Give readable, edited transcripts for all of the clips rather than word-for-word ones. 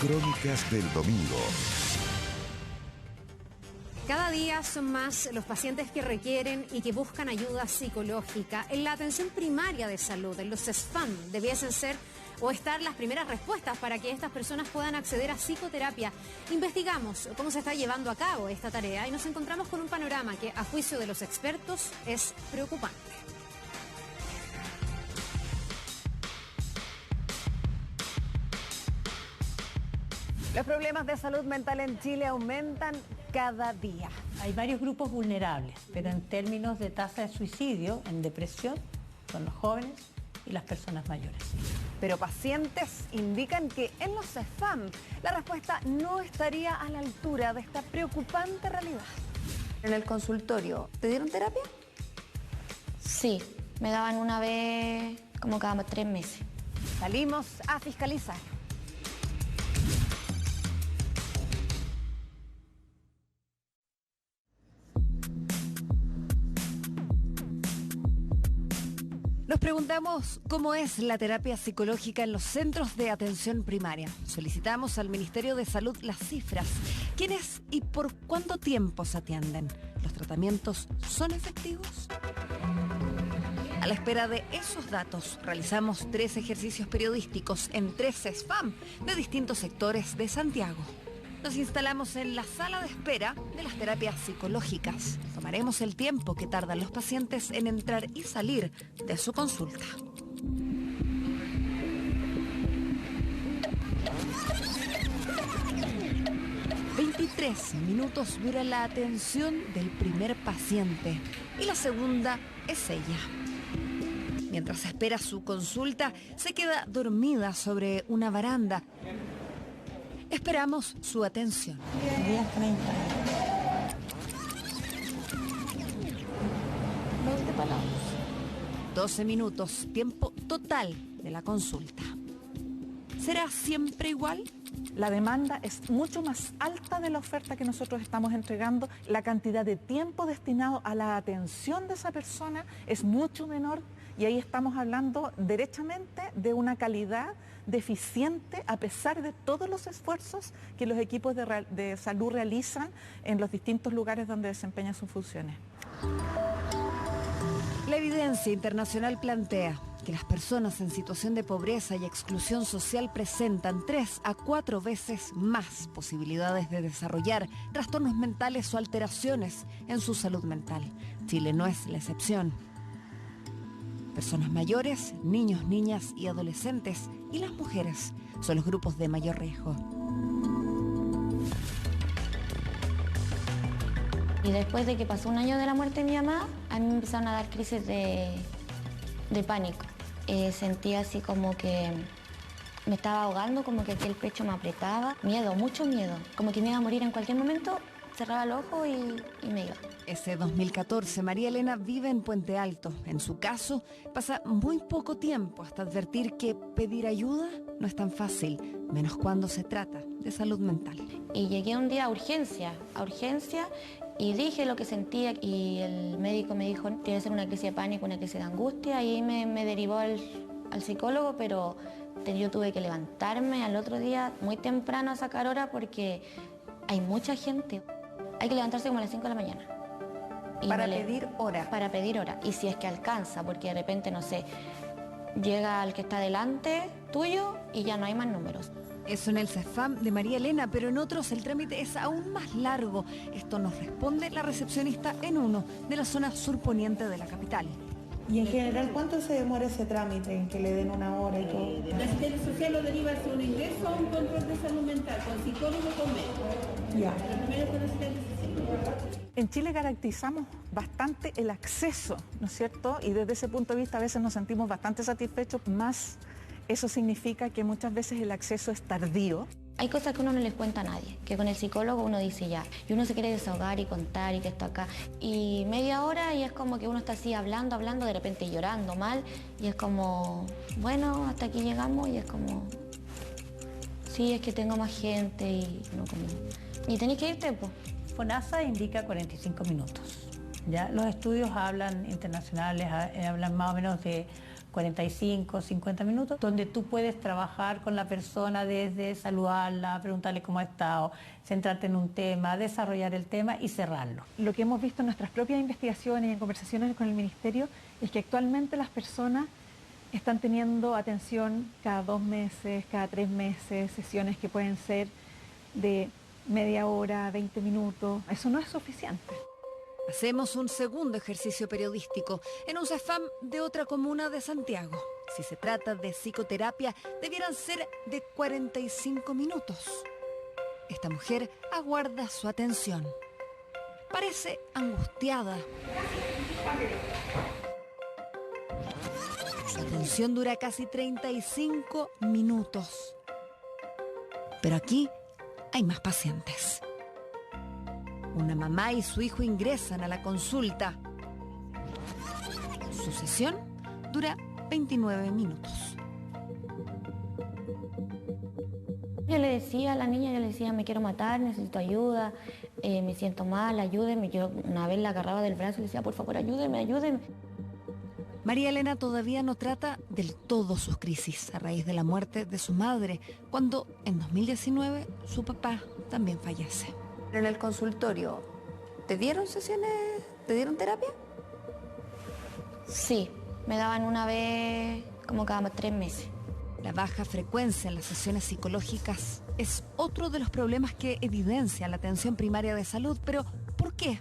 Crónicas del domingo. Cada día son más los pacientes que requieren y que buscan ayuda psicológica. En la atención primaria de salud, en los CESFAM, debiesen ser o estar las primeras respuestas para que estas personas puedan acceder a psicoterapia. Investigamos cómo se está llevando a cabo esta tarea y nos encontramos con un panorama que, a juicio de los expertos, es preocupante. Los problemas de salud mental en Chile aumentan cada día. Hay varios grupos vulnerables, pero en términos de tasa de suicidio, en depresión, son los jóvenes y las personas mayores. Pero pacientes indican que en los CESFAM la respuesta no estaría a la altura de esta preocupante realidad. En el consultorio, ¿te dieron terapia? Sí, me daban una vez como cada 3 meses. Salimos a fiscalizar. Nos preguntamos cómo es la terapia psicológica en los centros de atención primaria. Solicitamos al Ministerio de Salud las cifras. ¿Quiénes y por cuánto tiempo se atienden? ¿Los tratamientos son efectivos? A la espera de esos datos, realizamos 3 ejercicios periodísticos en 3 CESFAM de distintos sectores de Santiago. Nos instalamos en la sala de espera de las terapias psicológicas. Tomaremos el tiempo que tardan los pacientes en entrar y salir de su consulta. ...23 minutos dura la atención del primer paciente y la segunda es ella. Mientras espera su consulta, se queda dormida sobre una baranda. Esperamos su atención. 10:30. 20 palabras. 12 minutos, tiempo total de la consulta. ¿Será siempre igual? La demanda es mucho más alta de la oferta que nosotros estamos entregando. La cantidad de tiempo destinado a la atención de esa persona es mucho menor y ahí estamos hablando derechamente de una calidad deficiente a pesar de todos los esfuerzos que los equipos de salud realizan en los distintos lugares donde desempeñan sus funciones. La evidencia internacional plantea que las personas en situación de pobreza y exclusión social presentan 3 a 4 veces más posibilidades de desarrollar trastornos mentales o alteraciones en su salud mental. Chile no es la excepción. Personas mayores, niños, niñas y adolescentes y las mujeres son los grupos de mayor riesgo. Y después de que pasó 1 año de la muerte de mi mamá, a mí me empezaron a dar crisis de pánico. Sentía así como que me estaba ahogando, como que aquí el pecho me apretaba. Miedo, mucho miedo. Como que me iba a morir en cualquier momento, cerraba el ojo y me iba. Ese 2014, María Elena vive en Puente Alto. En su caso, pasa muy poco tiempo hasta advertir que pedir ayuda no es tan fácil, menos cuando se trata de salud mental. Y llegué un día a urgencia y dije lo que sentía y el médico me dijo, tiene que ser una crisis de pánico, una crisis de angustia, y me derivó al psicólogo, pero yo tuve que levantarme al otro día muy temprano a sacar hora porque hay mucha gente. Hay que levantarse como a las 5 de la mañana. Para pedir hora. Para pedir hora. Y si es que alcanza, porque de repente, no sé, llega el que está delante tuyo y ya no hay más números. Eso en el CESFAM de María Elena, pero en otros el trámite es aún más largo. Esto nos responde la recepcionista en uno de la zona surponiente de la capital. Y en general, ¿cuánto se demora ese trámite en que le den una hora y todo? La asistencia social lo deriva hacia un ingreso a un control de salud mental, con psicólogo o con médico. Ya. Lo primero es con asistencia social. En Chile garantizamos bastante el acceso, ¿no es cierto? Y desde ese punto de vista a veces nos sentimos bastante satisfechos, más eso significa que muchas veces el acceso es tardío. Hay cosas que uno no les cuenta a nadie, que con el psicólogo uno dice ya, y uno se quiere desahogar y contar y que esto acá. Y media hora y es como que uno está así hablando, de repente llorando mal, y es como, bueno, hasta aquí llegamos, y es como, sí, es que tengo más gente y no como... Y tenés que irte, pues. FONASA indica 45 minutos. ¿Ya? Los estudios hablan internacionales, hablan más o menos de 45, 50 minutos, donde tú puedes trabajar con la persona desde saludarla, preguntarle cómo ha estado, centrarte en un tema, desarrollar el tema y cerrarlo. Lo que hemos visto en nuestras propias investigaciones y en conversaciones con el Ministerio es que actualmente las personas están teniendo atención cada 2 meses, cada 3 meses, sesiones que pueden ser de media hora, 20 minutos. Eso no es suficiente. Hacemos un segundo ejercicio periodístico en un CESFAM de otra comuna de Santiago. Si se trata de psicoterapia, debieran ser de 45 minutos. Esta mujer aguarda su atención. Parece angustiada. Su atención dura casi 35 minutos. Pero aquí hay más pacientes. Una mamá y su hijo ingresan a la consulta. Su sesión dura 29 minutos. Yo le decía a la niña, me quiero matar, necesito ayuda, me siento mal, ayúdeme. Yo una vez la agarraba del brazo y le decía, por favor, ayúdeme. María Elena todavía no trata del todo sus crisis a raíz de la muerte de su madre, cuando en 2019 su papá también fallece. En el consultorio, ¿te dieron sesiones, te dieron terapia? Sí, me daban una vez como cada 3 meses. La baja frecuencia en las sesiones psicológicas es otro de los problemas que evidencia la atención primaria de salud, pero ¿por qué?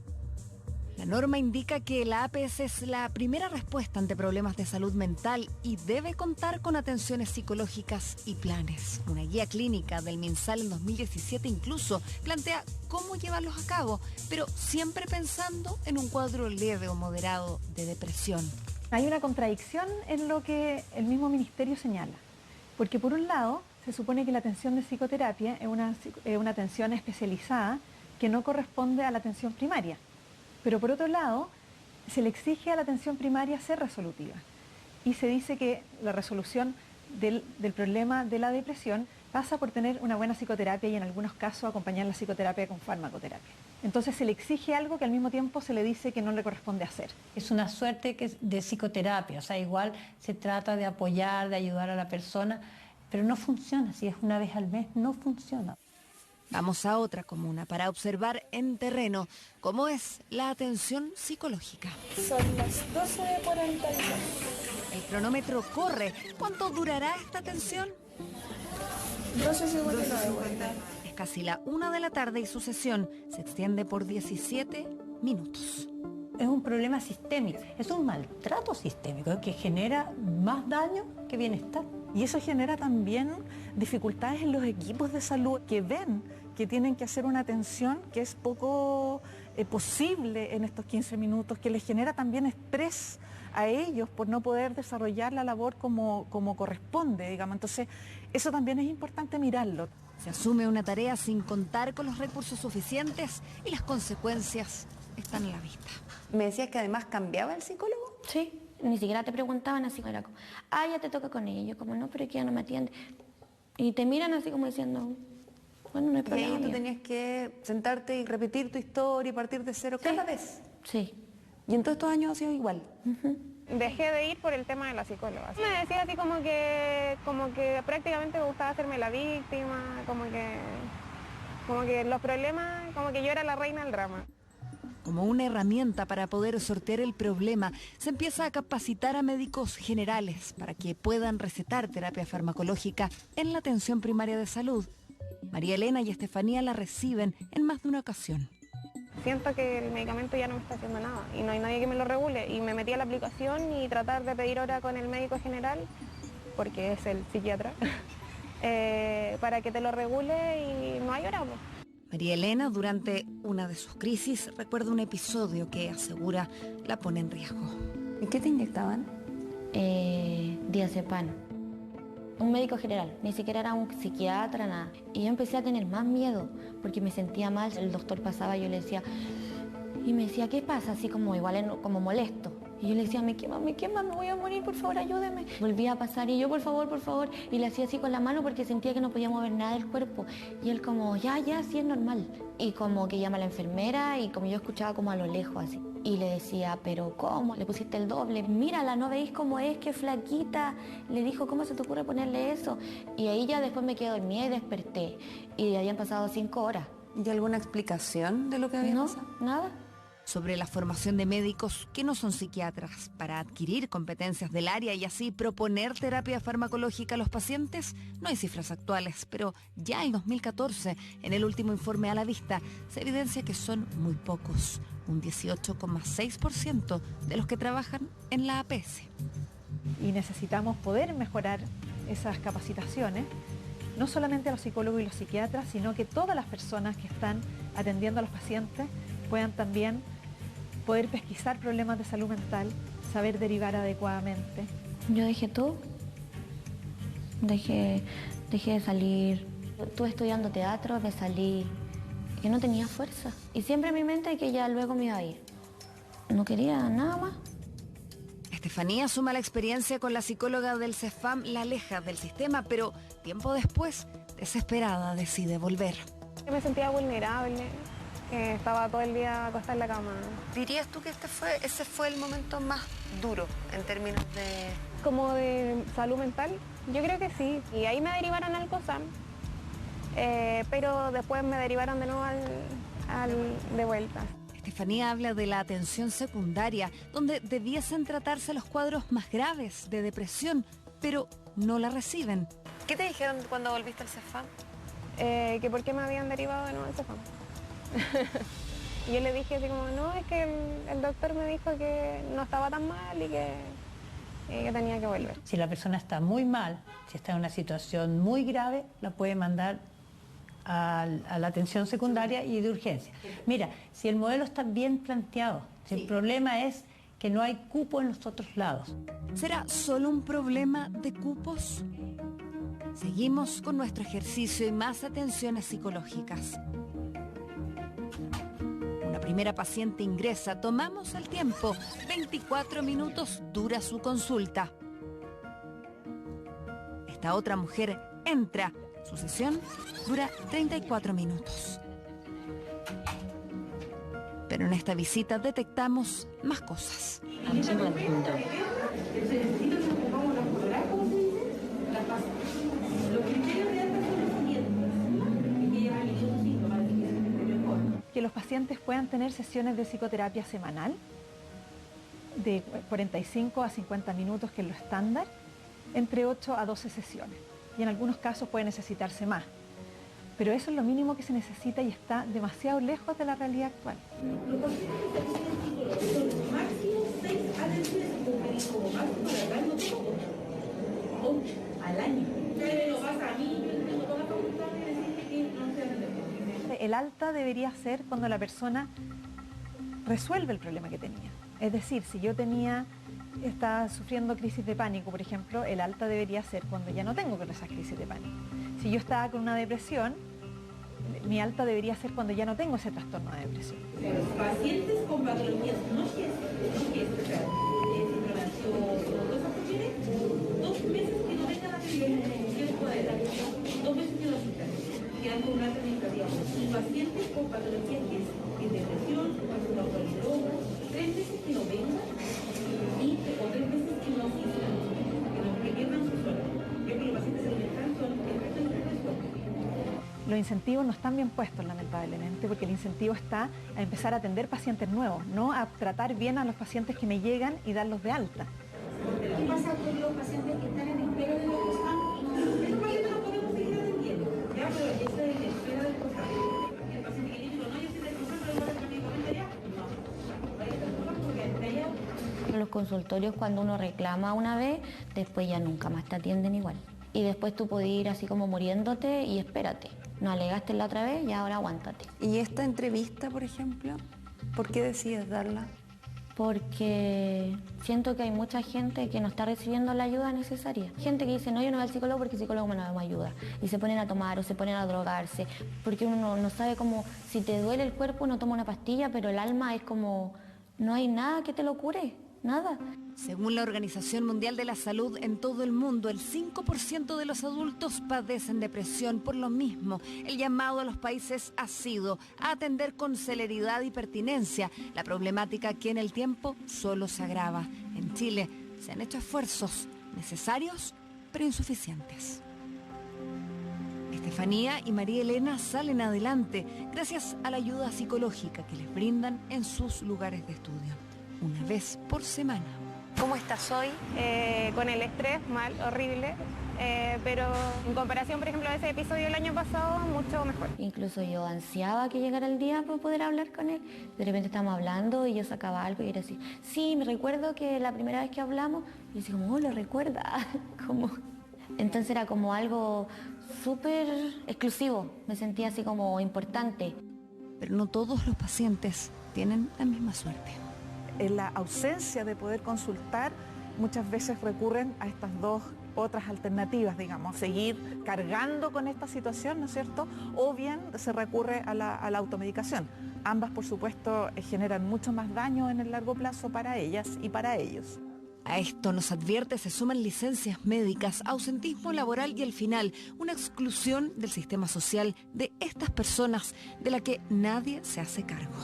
La norma indica que la APS es la primera respuesta ante problemas de salud mental y debe contar con atenciones psicológicas y planes. Una guía clínica del MinSal en 2017 incluso plantea cómo llevarlos a cabo, pero siempre pensando en un cuadro leve o moderado de depresión. Hay una contradicción en lo que el mismo Ministerio señala, porque por un lado se supone que la atención de psicoterapia es una atención especializada que no corresponde a la atención primaria. Pero por otro lado, se le exige a la atención primaria ser resolutiva. Y se dice que la resolución del problema de la depresión pasa por tener una buena psicoterapia y en algunos casos acompañar la psicoterapia con farmacoterapia. Entonces se le exige algo que al mismo tiempo se le dice que no le corresponde hacer. Es una suerte de psicoterapia, o sea, igual se trata de apoyar, de ayudar a la persona, pero no funciona. Si es una vez al mes, no funciona. Vamos a otra comuna para observar en terreno cómo es la atención psicológica. Son las 12:42. El cronómetro corre. ¿Cuánto durará esta atención? 12:59. Es casi la 1 de la tarde y su sesión se extiende por 17 minutos. Es un problema sistémico, es un maltrato sistémico que genera más daño que bienestar. Y eso genera también dificultades en los equipos de salud que ven que tienen que hacer una atención que es poco posible en estos 15 minutos, que les genera también estrés a ellos por no poder desarrollar la labor como corresponde, digamos. Entonces, eso también es importante mirarlo. Se asume una tarea sin contar con los recursos suficientes y las consecuencias están a la vista. ¿Me decías que además cambiaba el psicólogo? Sí, ni siquiera te preguntaban así, era como, ya te toca con ella. Yo como, no, pero es que ya no me atiende. Y te miran así como diciendo, bueno, no hay Y problema. ahí tú tenías que sentarte y repetir tu historia y partir de cero cada vez. Sí. ¿Y en todos estos años ha sido igual? Dejé de ir por el tema de la psicóloga. Me decía así como que prácticamente me gustaba hacerme la víctima, como que los problemas, como que yo era la reina del drama. Como una herramienta para poder sortear el problema, se empieza a capacitar a médicos generales para que puedan recetar terapia farmacológica en la atención primaria de salud. María Elena y Estefanía la reciben en más de una ocasión. Siento que el medicamento ya no me está haciendo nada y no hay nadie que me lo regule. Y me metí a la aplicación y tratar de pedir hora con el médico general, porque es el psiquiatra, para que te lo regule y no hay hora. María Elena, durante una de sus crisis, recuerda un episodio que asegura la pone en riesgo. ¿Y qué te inyectaban? Diazepam. Un médico general, ni siquiera era un psiquiatra, nada. Y yo empecé a tener más miedo porque me sentía mal. El doctor pasaba y yo le decía, y me decía, ¿qué pasa? Así como igual como molesto. Y yo le decía, me quema, me voy a morir, por favor, ayúdeme. Volvía a pasar y yo, por favor. Y le hacía así con la mano porque sentía que no podía mover nada del cuerpo. Y él como, ya, sí es normal. Y como que llama a la enfermera y como yo escuchaba como a lo lejos así. Y le decía, pero ¿cómo? Le pusiste el doble. Mírala, ¿no veis cómo es? Qué flaquita. Le dijo, ¿cómo se te ocurre ponerle eso? Y ahí ya después me quedé dormida y desperté. Y habían pasado 5 horas. ¿Y alguna explicación de lo que había pasado? No, nada. Sobre la formación de médicos que no son psiquiatras para adquirir competencias del área y así proponer terapia farmacológica a los pacientes, no hay cifras actuales, pero ya en 2014, en el último informe a la vista, se evidencia que son muy pocos, un 18,6% de los que trabajan en la APS. Y necesitamos poder mejorar esas capacitaciones, no solamente a los psicólogos y los psiquiatras, sino que todas las personas que están atendiendo a los pacientes puedan también poder pesquisar problemas de salud mental, saber derivar adecuadamente. Yo dejé todo, dejé de salir. Estuve estudiando teatro, me salí, que no tenía fuerza. Y siempre en mi mente que ya luego me iba a ir. No quería nada más. Estefanía suma la experiencia con la psicóloga del CEFAM, la aleja del sistema, pero tiempo después, desesperada, decide volver. Me sentía vulnerable. Estaba todo el día acostada en la cama. ¿Dirías tú que ese fue el momento más duro en términos de...? Como de salud mental, yo creo que sí. Y ahí me derivaron al COSAM, pero después me derivaron de nuevo de vuelta. Estefanía habla de la atención secundaria, donde debiesen tratarse los cuadros más graves de depresión, pero no la reciben. ¿Qué te dijeron cuando volviste al CEFAM? Que por qué me habían derivado de nuevo al CEFAM. Y yo le dije así como, no, es que el doctor me dijo que no estaba tan mal y que tenía que volver. Si la persona está muy mal, si está en una situación muy grave, la puede mandar a la atención secundaria y de urgencia. Mira, si el modelo está bien planteado, si el problema es que no hay cupo en los otros lados. ¿Será solo un problema de cupos? Seguimos con nuestro ejercicio y más atenciones psicológicas. Una primera paciente ingresa, tomamos el tiempo, 24 minutos dura su consulta. Esta otra mujer entra, su sesión dura 34 minutos. Pero en esta visita detectamos más cosas. Que los pacientes puedan tener sesiones de psicoterapia semanal de 45 a 50 minutos, que es lo estándar, entre 8 a 12 sesiones. Y en algunos casos puede necesitarse más. Pero eso es lo mínimo que se necesita y está demasiado lejos de la realidad actual. Los pacientes que tienen psicólogos son máximo 6 atenciones como máximo al año, 8 al año. Pero lo pasa a mí, yo tengo toda la facultad de decirte que no se atiende. El alta debería ser cuando la persona resuelve el problema que tenía. Es decir, si yo estaba sufriendo crisis de pánico, por ejemplo, el alta debería ser cuando ya no tengo esas crisis de pánico. Si yo estaba con una depresión, mi alta debería ser cuando ya no tengo ese trastorno de depresión. Los pacientes con patologías no síndrome ansioso, todas esas cuestiones, 2 meses que no vengan a pedir tiempo de terapia, 2 meses que no asistan, quedan con una administrativa. Y pacientes con patologías que es depresión, con autodroga, 3 meses que no vengan o 3 meses que no asistan, que pierdan su sueldo. Ya que los pacientes se alimentan son el resto de la depresión. Los incentivos no están bien puestos, lamentablemente, porque el incentivo está a empezar a atender pacientes nuevos, no a tratar bien a los pacientes que me llegan y darlos de alta. ¿Qué pasa con los pacientes que están en espera de los COSAM? Esos pacientes los podemos seguir atendiendo, ya, pero ya está en espera del COSAM. El paciente que dice, no, yo estoy del COSAM, pero yo voy a medicamento allá. No, vaya del COSAM porque entre allá. En los consultorios, cuando uno reclama una vez, después ya nunca más te atienden igual. Y después tú puedes ir así como muriéndote y espérate. No alegaste la otra vez y ahora aguántate. ¿Y esta entrevista, por ejemplo, por qué decides darla? Porque siento que hay mucha gente que no está recibiendo la ayuda necesaria. Gente que dice, no, yo no voy al psicólogo porque el psicólogo no me ayuda. Y se ponen a tomar o se ponen a drogarse. Porque uno no sabe cómo, si te duele el cuerpo uno toma una pastilla, pero el alma es como, no hay nada que te lo cure. nada. Según la Organización Mundial de la Salud, en todo el mundo, el 5% de los adultos padecen depresión. Por lo mismo, el llamado a los países ha sido a atender con celeridad y pertinencia la problemática que en el tiempo solo se agrava. En Chile se han hecho esfuerzos necesarios, pero insuficientes. Estefanía y María Elena salen adelante gracias a la ayuda psicológica que les brindan en sus lugares de estudio, una vez por semana. ¿Cómo estás hoy? Con el estrés, mal, horrible, pero en comparación, por ejemplo, a ese episodio del año pasado, mucho mejor. Incluso yo ansiaba que llegara el día para poder hablar con él. De repente estábamos hablando y yo sacaba algo y era así, sí, me recuerdo que la primera vez que hablamos, y yo decía como, oh, lo recuerda. Como... Entonces era como algo súper exclusivo, me sentía así como importante. Pero no todos los pacientes tienen la misma suerte. En la ausencia de poder consultar, muchas veces recurren a estas dos otras alternativas, digamos, seguir cargando con esta situación, ¿no es cierto? O bien se recurre a la automedicación. Ambas, por supuesto, generan mucho más daño en el largo plazo para ellas y para ellos. A esto, nos advierte, se suman licencias médicas, ausentismo laboral y al final, una exclusión del sistema social de estas personas de la que nadie se hace cargo.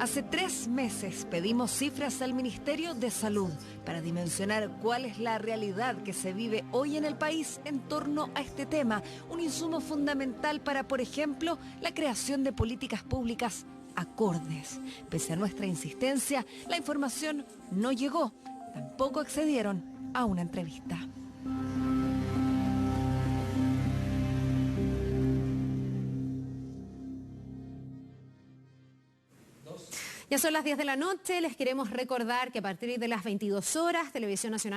Hace 3 meses pedimos cifras al Ministerio de Salud para dimensionar cuál es la realidad que se vive hoy en el país en torno a este tema, un insumo fundamental para, por ejemplo, la creación de políticas públicas acordes. Pese a nuestra insistencia, la información no llegó, tampoco accedieron a una entrevista. Ya son las 10 de la noche, les queremos recordar que a partir de las 22 horas, Televisión Nacional